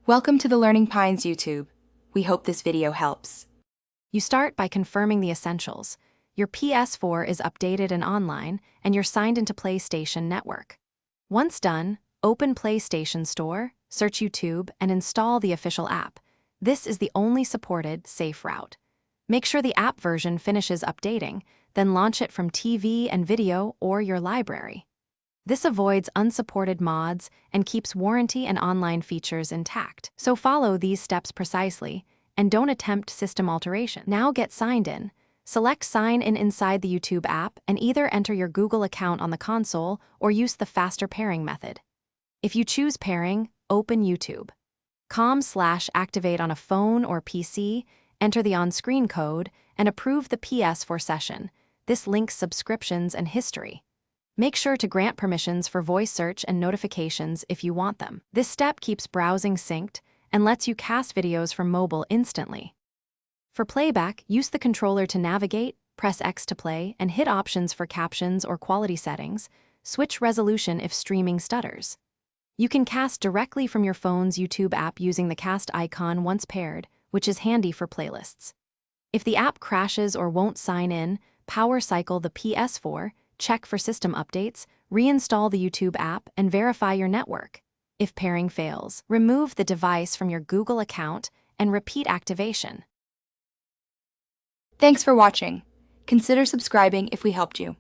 Welcome to the Learning Pines YouTube. We hope this video helps. You start by confirming the essentials. Your PS4 is updated and online, and you're signed into PlayStation Network. Once done, open PlayStation Store, search YouTube, and install the official app. This is the only supported, safe route. Make sure the app version finishes updating, then launch it from TV and video or your library. This avoids unsupported mods and keeps warranty and online features intact. So follow these steps precisely, and don't attempt system alteration. Now get signed in. Select Sign In inside the YouTube app and either enter your Google account on the console or use the faster pairing method. If you choose pairing, open YouTube. Com/activate on a phone or PC, enter the on-screen code, and approve the PS4 session. This links subscriptions and history. Make sure to grant permissions for voice search and notifications if you want them. This step keeps browsing synced and lets you cast videos from mobile instantly. For playback, use the controller to navigate, press X to play, and hit options for captions or quality settings. Switch resolution if streaming stutters. You can cast directly from your phone's YouTube app using the cast icon once paired, which is handy for playlists. If the app crashes or won't sign in, power cycle the PS4, check for system updates, reinstall the YouTube app, and verify your network. If pairing fails, remove the device from your Google account and repeat activation. Thanks for watching. Consider subscribing if we helped you.